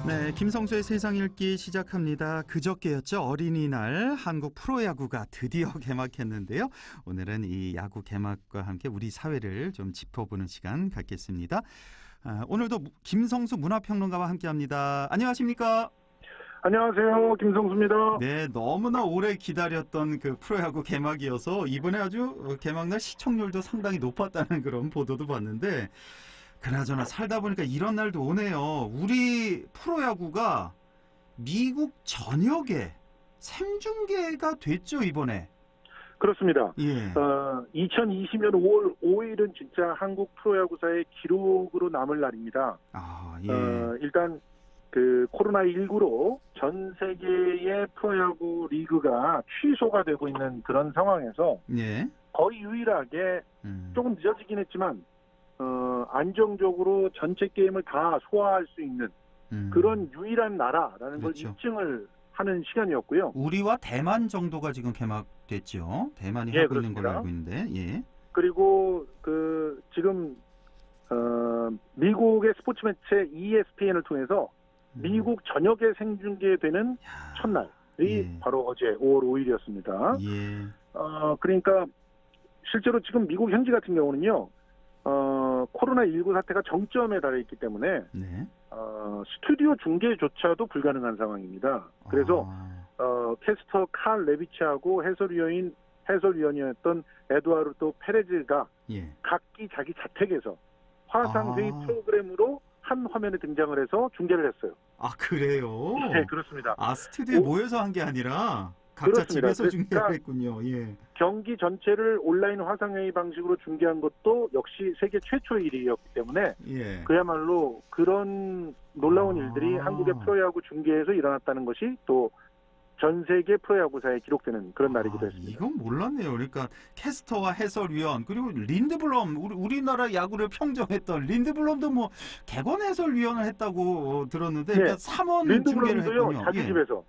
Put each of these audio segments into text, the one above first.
네, 김성수의 세상 읽기 시작합니다. 그저께였죠. 어린이날 한국 프로야구가 드디어 개막했는데요. 오늘은 이 야구 개막과 함께 우리 사회를 좀 짚어보는 시간 갖겠습니다. 오늘도 김성수 문화평론가와 함께합니다. 안녕하십니까? 안녕하세요. 김성수입니다. 네, 너무나 오래 기다렸던 그 프로야구 개막이어서 이번에 아주 개막날 시청률도 상당히 높았다는 그런 보도도 봤는데, 그나저나 살다 보니까 이런 날도 오네요. 우리 프로야구가 미국 전역에 생중계가 됐죠, 이번에. 그렇습니다. 예. 2020년 5월 5일은 진짜 한국 프로야구사의 기록으로 남을 날입니다. 예. 일단 그 코로나19로 전 세계의 프로야구 리그가 취소가 되고 있는 그런 상황에서 예. 거의 유일하게 조금 늦어지긴 했지만 안정적으로 전체 게임을 다 소화할 수 있는 그런 유일한 나라라는 그렇죠. 걸 입증을 하는 시간이었고요. 우리와 대만 정도가 지금 개막됐죠. 대만이 예, 하고 그렇습니다. 있는 걸로 알고 있는데. 예. 그리고 지금 미국의 스포츠 매체 ESPN을 통해서 미국 전역에 생중계되는 첫날이 예. 바로 어제 5월 5일이었습니다. 예. 그러니까 실제로 지금 미국 현지 같은 경우는요. 코로나19 사태가 정점에 달해 있기 때문에 네. 스튜디오 중계조차도 불가능한 상황입니다. 그래서 캐스터 칼 레비치하고 해설위원이었던 에두아르도 페레즈가 예. 각기 자기 자택에서 화상회의 프로그램으로 한 화면에 등장을 해서 중계를 했어요. 그래요? 네, 그렇습니다. 스튜디오에 모여서 한 게 아니라 각자 그렇습니다. 집에서 중계를 했군요. 예. 경기 전체를 온라인 화상회의 방식으로 중계한 것도 역시 세계 최초의 일이었기 때문에 예. 그야말로 그런 놀라운 일들이 한국의 프로야구 중계에서 일어났다는 것이 또 전 세계 프로야구사에 기록되는 그런 날이기도 했습니다. 이건 몰랐네요. 그러니까 캐스터와 해설위원 그리고 린드블럼 우리나라 야구를 평정했던 린드블럼도 뭐 객원 해설위원을 했다고 들었는데 그러니까 3원 중계를 했군요. 자기 집에서.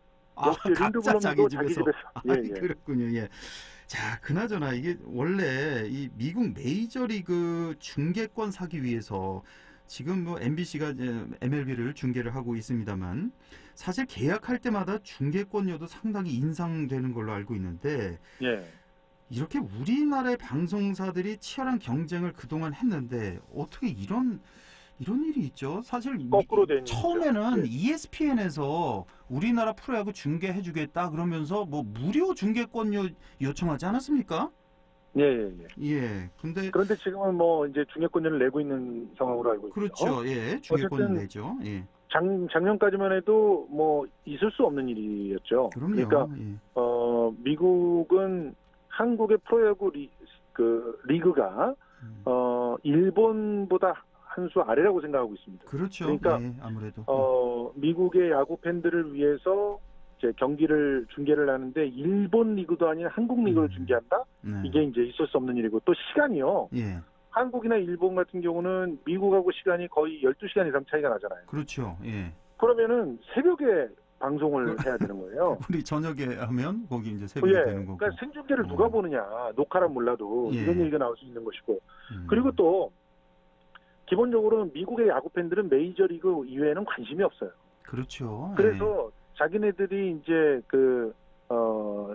역시 각자 린드블럼도 자기 집에서. 예. 그렇군요. 예. 자, 그나저나 이게 원래 이 미국 메이저리그 중계권 사기 위해서 지금 뭐 MBC가 MLB를 중계를 하고 있습니다만 사실 계약할 때마다 중계권료도 상당히 인상되는 걸로 알고 있는데 예. 이렇게 우리나라의 방송사들이 치열한 경쟁을 그동안 했는데 어떻게 이런 일이 있죠? 사실 거꾸로 된 처음에는 예. ESPN에서 우리나라 프로야구 중계해주겠다 그러면서 뭐 무료 중계권료 요청하지 않았습니까? 예. 그런데 지금은 뭐 이제 중계권료를 내고 있는 상황으로 알고 있죠. 그렇죠. 예. 중계권 내죠. 예. 작년까지만 해도 뭐 있을 수 없는 일이었죠. 그럼요. 그러니까 예. 미국은 한국의 프로야구 리그가 일본보다 한 수 아래라고 생각하고 있습니다. 그렇죠. 그러니까 예, 아무래도 미국의 야구 팬들을 위해서 이제 경기를 중계를 하는데 일본 리그도 아닌 한국 리그를 중계한다? 네. 이게 이제 있을 수 없는 일이고 또 시간이요. 예. 한국이나 일본 같은 경우는 미국하고 시간이 거의 12시간 이상 차이가 나잖아요. 그렇죠. 예. 그러면은 새벽에 방송을 해야 되는 거예요. 우리 저녁에 하면 거기 이제 새벽에 되는 거고. 그러니까 생중계를 누가 보느냐. 녹화란 몰라도 예. 이런 얘기가 나올 수 있는 것이고. 그리고 또 기본적으로 미국의 야구 팬들은 메이저리그 이외에는 관심이 없어요. 그렇죠. 그래서 자기네들이 이제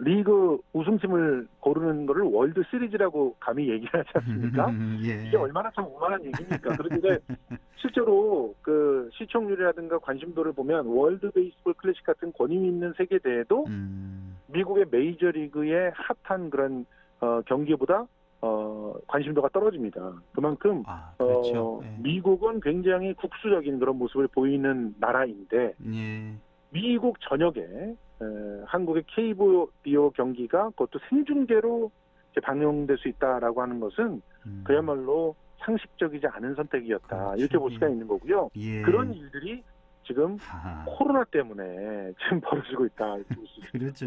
리그 우승팀을 고르는 거를 월드 시리즈라고 감히 얘기를 하지 않습니까? 예. 이게 얼마나 참 오만한 얘기입니까? 그런데 실제로 그 시청률이라든가 관심도를 보면 월드 베이스볼 클래식 같은 권위 있는 세계 대회도 미국의 메이저리그의 핫한 그런 경기보다 관심도가 떨어집니다. 그만큼 그렇죠. 예. 미국은 굉장히 국수적인 그런 모습을 보이는 나라인데 예. 미국 전역에 한국의 KBO 경기가 그것도 생중계로 이제 방영될 수 있다라고 하는 것은 그야말로 상식적이지 않은 선택이었다. 그렇죠. 이렇게 볼 수가 있는 거고요. 예. 그런 일들이 지금 코로나 때문에 지금 벌어지고 있다. 그렇죠.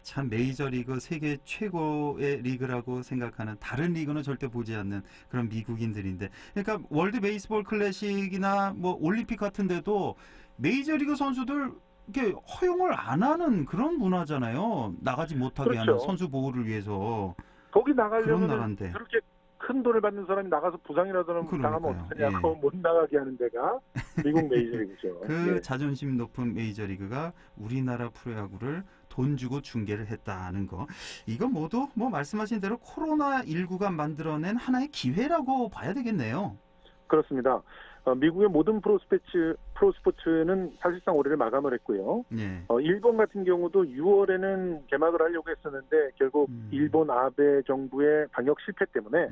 참 메이저리그 세계 최고의 리그라고 생각하는 다른 리그는 절대 보지 않는 그런 미국인들인데 그러니까 월드 베이스볼 클래식이나 뭐 올림픽 같은 데도 메이저리그 선수들 이렇게 허용을 안 하는 그런 문화잖아요. 나가지 못하게 그렇죠. 하는 선수 보호를 위해서. 거기 그런 나가려면 나라인데. 그렇게 큰 돈을 받는 사람이 나가서 부상이라도 당하면 어떡하냐고 못 나가게 하는 데가 미국 메이저리그죠. 그 자존심 높은 메이저리그가 우리나라 프로야구를 돈 주고 중계를 했다는 거. 이건 모두 뭐 말씀하신 대로 코로나19가 만들어낸 하나의 기회라고 봐야 되겠네요. 그렇습니다. 미국의 모든 프로스포츠는 사실상 올해를 마감을 했고요. 일본 같은 경우도 6월에는 개막을 하려고 했었는데 결국 일본 아베 정부의 방역 실패 때문에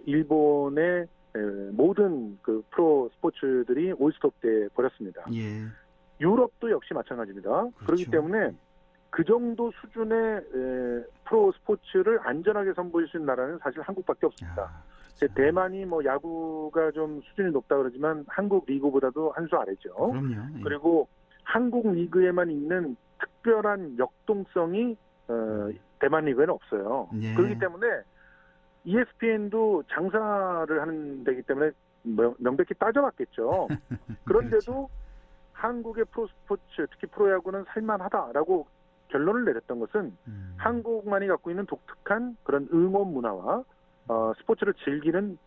일본의 모든 그 프로 스포츠들이 올스톱돼 버렸습니다. 유럽도 역시 마찬가지입니다. 그렇죠. 그렇기 때문에 그 정도 수준의 프로 스포츠를 안전하게 선보일 수 있는 나라는 사실 한국밖에 없습니다. 대만이 뭐 야구가 좀 수준이 높다 그러지만 한국 리그보다도 한 수 아래죠. 그럼요. 그리고 한국 리그에만 있는 특별한 역동성이 대만 리그에는 없어요. 그렇기 때문에 ESPN도 장사를 하는 데기 때문에 명백히 따져봤겠죠. 그런데도 그렇죠. 한국의 프로스포츠, 특히 프로야구는 살만하다라고 결론을 내렸던 것은 한국만이 갖고 있는 독특한 그런 응원 문화와 스포츠를 즐기는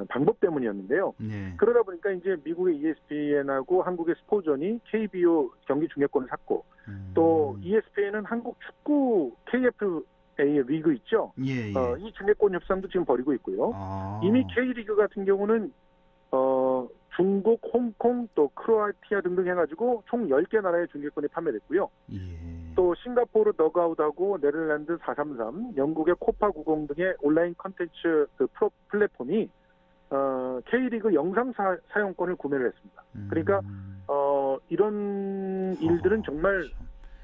방법 때문이었는데요. 그러다 보니까 이제 미국의 ESPN하고 한국의 스포전이 KBO 경기 중계권을 샀고 또 ESPN은 한국 축구 KFA 리그 있죠. 이 중계권 협상도 지금 벌이고 있고요. 이미 K리그 같은 경우는 중국, 홍콩, 또 크로아티아 등등 해가지고 총 10개 나라의 중계권이 판매됐고요. 또 싱가포르 너그아웃하고 네덜란드 433, 영국의 코파 90 등의 온라인 컨텐츠 그 프로 플랫폼이 K리그 영상 사용권을 구매를 했습니다. 그러니까 이런 일들은 정말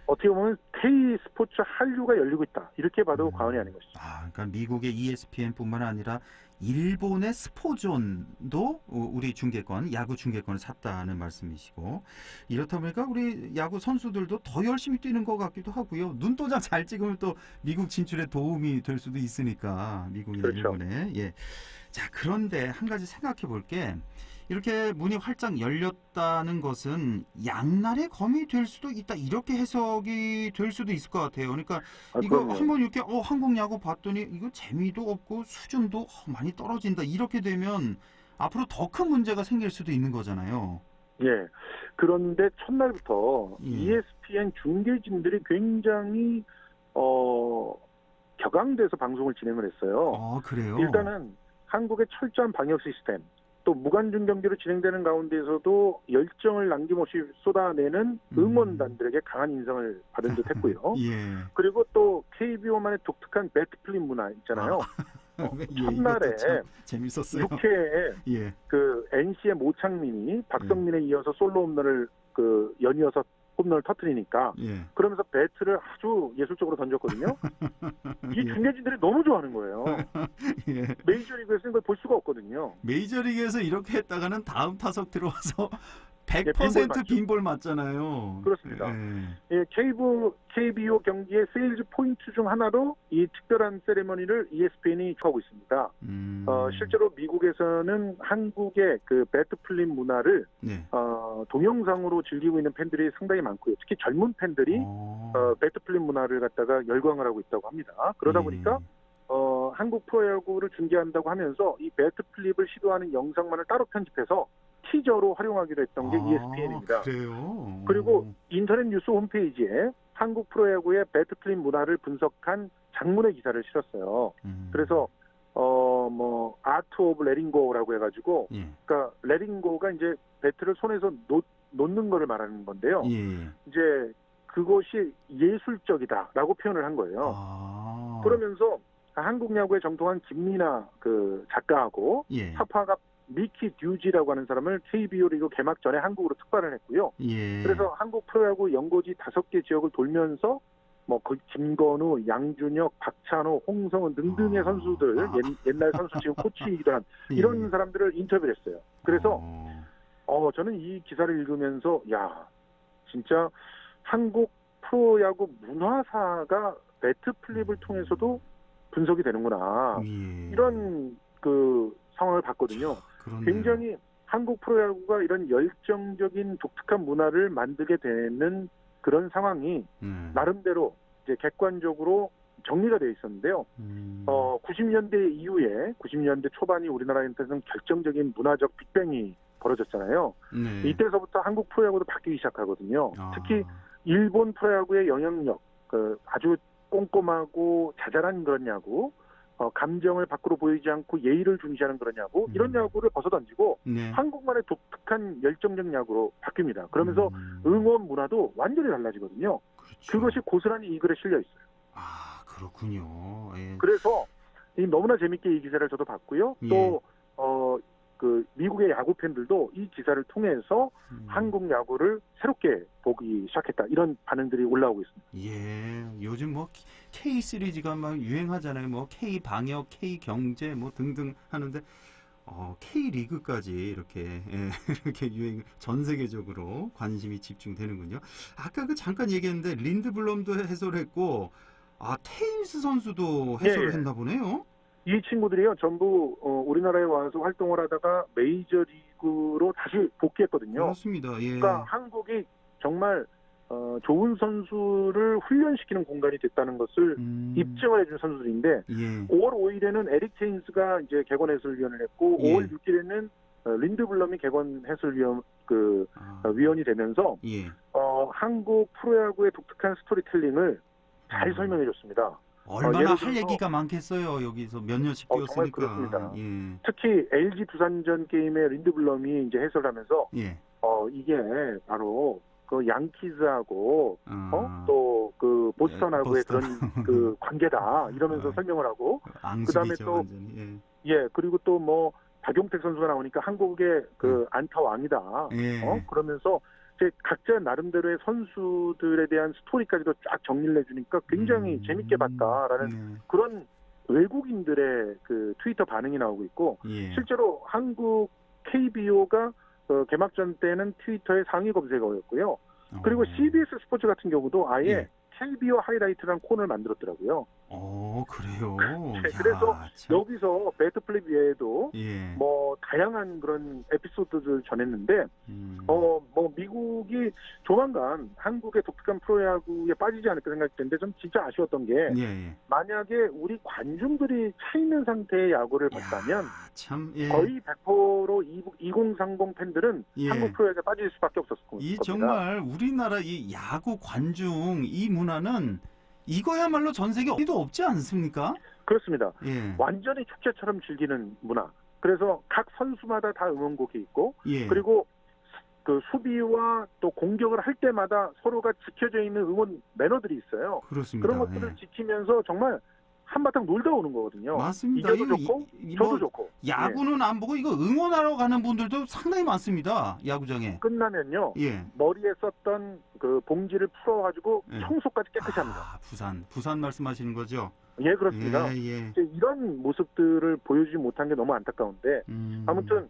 어떻게 보면 K 스포츠 한류가 열리고 있다. 이렇게 봐도 과언이 아닌 것이죠. 그러니까 미국의 ESPN뿐만 아니라 일본의 스포존도 우리 중계권, 야구 중계권을 샀다는 말씀이시고 이렇다 보니까 우리 야구 선수들도 더 열심히 뛰는 것 같기도 하고요. 눈도장 잘 찍으면 또 미국 진출에 도움이 될 수도 있으니까 미국이나 그렇죠. 일본에. 자, 그런데 한 가지 생각해 볼게. 이렇게 문이 활짝 열렸다는 것은 양날의 검이 될 수도 있다. 이렇게 해석이 될 수도 있을 것 같아요. 그러니까 이거 그럼요. 한번 이렇게 한국 야구 봤더니 이거 재미도 없고 수준도 많이 떨어진다. 이렇게 되면 앞으로 더 큰 문제가 생길 수도 있는 거잖아요. 그런데 첫날부터 ESPN 중계진들이 굉장히 격앙돼서 방송을 진행을 했어요. 그래요? 일단은 한국의 철저한 방역 시스템, 또 무관중 경기로 진행되는 가운데에서도 열정을 남김없이 쏟아내는 응원단들에게 강한 인상을 받은 듯 했고요. 그리고 또 KBO만의 독특한 배트플립 문화 있잖아요. 첫날에 재밌었어요. 6회에 그 NC의 모창민이 박성민에 이어서 솔로 홈런을 연이어서 홈런을 터뜨리니까 그러면서 배트를 아주 예술적으로 던졌거든요. 이 중계진들이 너무 좋아하는 거예요. 메이저리그에서 이걸 볼 수가 없거든요. 메이저리그에서 이렇게 했다가는 다음 타석 들어와서 100% 빈볼 맞잖아요. 그렇습니다. KBO 경기의 세일즈 포인트 중 하나로 이 특별한 세레머니를 ESPN이 하고 있습니다. 실제로 미국에서는 한국의 그 배트플립 문화를 동영상으로 즐기고 있는 팬들이 상당히 많고요. 특히 젊은 팬들이 배트플립 문화를 갖다가 열광을 하고 있다고 합니다. 그러다 보니까 한국 프로야구를 중계한다고 하면서 이 배트플립을 시도하는 영상만을 따로 편집해서 티저로 활용하기로 했던 게 ESPN입니다. 그래요? 그리고 인터넷 뉴스 홈페이지에 한국 프로야구의 배트플립 문화를 분석한 장문의 기사를 실었어요. 그래서 아트 오브 레팅고라고 해가지고 그러니까 레팅고가 이제 배트를 손에서 놓는 거를 말하는 건데요. 이제 그것이 예술적이다라고 표현을 한 거예요. 그러면서 한국 야구에 정통한 김민아 그 작가하고 타파가 미키 듀지라고 하는 사람을 KBO 리그 개막 전에 한국으로 특발을 했고요. 그래서 한국 프로야구 연고지 5개 지역을 돌면서 김건우, 양준혁, 박찬호, 홍성은 등등의 선수들, 옛날 선수 지금 코치이기도 한 이런 사람들을 인터뷰를 했어요. 그래서 저는 이 기사를 읽으면서 진짜 한국 프로야구 문화사가 배트플립을 통해서도 분석이 되는구나. 이런 그 상황을 봤거든요. 굉장히 한국 프로야구가 이런 열정적인 독특한 문화를 만들게 되는 그런 상황이 나름대로 이제 객관적으로 정리가 돼 있었는데요. 90년대 이후에 90년대 초반이 우리나라한테는 결정적인 문화적 빅뱅이 벌어졌잖아요. 네. 이때서부터 한국 프로야구도 바뀌기 시작하거든요. 특히 일본 프로야구의 영향력, 아주 꼼꼼하고 자잘한 그런 야구, 감정을 밖으로 보이지 않고 예의를 중시하는 그런 야구, 이런 야구를 벗어던지고 네. 한국만의 독특한 열정적 야구로 바뀝니다. 그러면서 응원 문화도 완전히 달라지거든요. 그렇죠. 그것이 고스란히 이 글에 실려 있어요. 아, 그렇군요. 예. 그래서 너무나 재밌게 이 기사를 저도 봤고요. 예. 또 미국의 야구 팬들도 이 기사를 통해서 한국 야구를 새롭게 보기 시작했다. 이런 반응들이 올라오고 있습니다. 예, 요즘 뭐 K 시리즈가 막 유행하잖아요. 뭐 K 방역, K 경제 뭐 등등 하는데 K 리그까지 이렇게 이렇게 유행 전 세계적으로 관심이 집중되는군요. 아까 그 잠깐 얘기했는데 린드블럼도 해설을 했고 테임스 선수도 해설을 예. 했나 보네요. 이 친구들이요, 전부 우리나라에 와서 활동을 하다가 메이저리그로 다시 복귀했거든요. 그렇습니다. 예. 그러니까 한국이 정말 좋은 선수를 훈련시키는 공간이 됐다는 것을 입증을 해준 선수들인데, 예. 5월 5일에는 에릭 체인스가 이제 개건 해설위원을 했고, 예. 5월 6일에는 린드블럼이 개건 해설위원 위원이 되면서 예. 한국 프로야구의 독특한 스토리텔링을 잘 설명해줬습니다. 얼마나 예를 할 들어서 얘기가 많겠어요. 여기서 몇 년씩 정말 뛰었으니까. 그렇습니다. 예. 특히 LG 두산전 게임에 린드블럼이 이제 해설하면서 예. 이게 바로 그 양키즈하고 또 그 보스턴하고의 보스턴. 그런 그 관계다 이러면서 설명을 하고, 그다음에 앙숙이죠, 또 완전히. 그리고 또 뭐 박용택 선수가 나오니까 한국의 그 안타 왕이다. 예. 그러면서 이제 각자 나름대로의 선수들에 대한 스토리까지도 쫙 정리를 해주니까 굉장히 재밌게 봤다라는 그런 외국인들의 그 트위터 반응이 나오고 있고, 예. 실제로 한국 KBO가 개막전 때는 트위터의 상위 검색어였고요. 그리고 CBS 스포츠 같은 경우도 아예 예. KBO 하이라이트라는 코너를 만들었더라고요. 그래요. 그래서 야, 참. 여기서 배트플립 외에도 예. 뭐 다양한 그런 에피소드를 전했는데, 뭐 미국이 조만간 한국의 독특한 프로야구에 빠지지 않을까 생각했는데 좀 진짜 아쉬웠던 게, 예. 만약에 우리 관중들이 차 있는 상태의 야구를 봤다면 참, 예. 거의 100% 2030 팬들은 예. 한국 프로야구에 빠질 수밖에 없었을 이 겁니다. 정말 우리나라 이 야구 관중 이 문화는 이거야말로 전 세계 어디도 없지 않습니까? 그렇습니다. 예. 완전히 축제처럼 즐기는 문화. 그래서 각 선수마다 다 응원곡이 있고, 예. 그리고 그 수비와 또 공격을 할 때마다 서로가 지켜져 있는 응원 매너들이 있어요. 그렇습니다. 그런 것들을 지키면서 정말 한바탕 놀다 오는 거거든요. 맞습니다. 이겨도 좋고 저도 좋고. 야구는 안 보고 이거 응원하러 가는 분들도 상당히 많습니다. 야구장에. 끝나면요. 예. 머리에 썼던 그 봉지를 풀어가지고 청소까지 깨끗이 합니다. 부산 말씀하시는 거죠? 예, 그렇습니다. 예. 이런 모습들을 보여주지 못한 게 너무 안타까운데, 아무튼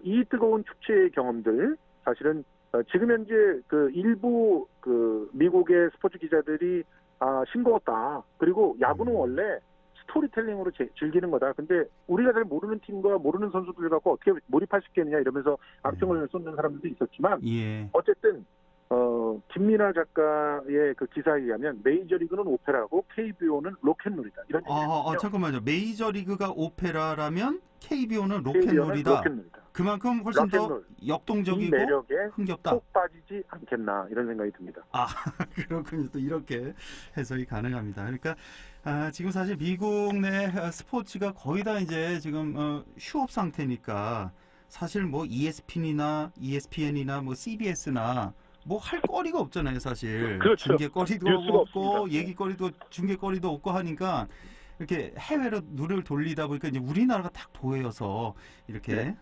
이 뜨거운 축제의 경험들, 사실은 지금 현재 그 일부 그 미국의 스포츠 기자들이 싱거웠다. 그리고 야구는 원래 스토리텔링으로 즐기는 거다. 근데 우리가 잘 모르는 팀과 모르는 선수들 갖고 어떻게 몰입할 수 있겠느냐 이러면서 악평을 쏟는 사람들도 있었지만, 어쨌든 김민아 작가의 그 기사에 의하면 메이저리그는 오페라고 KBO는 로켓놀이다. 이런 얘기거든요. 잠깐만요. 메이저리그가 오페라라면 KBO는 로켓놀이다. 그만큼 훨씬 더 역동적이고 이 매력에 흥겹다. 속 빠지지 않겠나 이런 생각이 듭니다. 그렇군요. 또 이렇게 해석이 가능합니다. 그러니까 지금 사실 미국 내 스포츠가 거의 다 이제 지금 휴업 상태니까 사실 뭐 ESPN이나 뭐 CBS나 뭐 할 거리가 없잖아요, 사실. 그렇죠. 중계거리도 뉴스가 없고 없습니다. 얘기거리도 중계거리도 없고 하니까 이렇게 해외로 눈을 돌리다 보니까 이제 우리나라가 딱 보여서 이렇게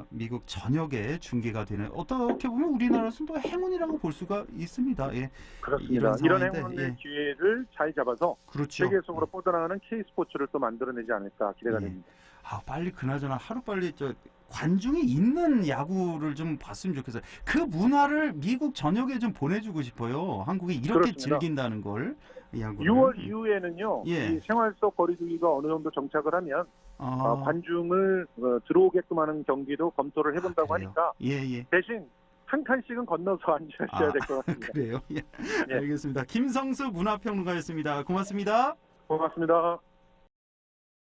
미국 전역에 중계가 되는, 어떻게 보면 우리나라에서는 또 행운이라고 볼 수가 있습니다. 예. 그렇습니다. 이런 행운의 기회를 잘 잡아서 그렇죠. 세계적으로 뻗어나가는 K스포츠를 또 만들어내지 않을까 기대가 됩니다. 빨리 그나저나 하루빨리 관중이 있는 야구를 좀 봤으면 좋겠어요. 그 문화를 미국 전역에 좀 보내주고 싶어요. 한국이 이렇게 그렇습니다. 즐긴다는 걸. 야구를. 6월 이후에는요. 이 생활 속 거리두기가 어느 정도 정착을 하면 관중을 들어오게끔 하는 경기도 검토를 해본다고 하니까 대신 한 칸씩은 건너서 앉으셔야 될 것 같습니다. 그래요? 알겠습니다. 김성수 문화평론가였습니다. 고맙습니다. 고맙습니다.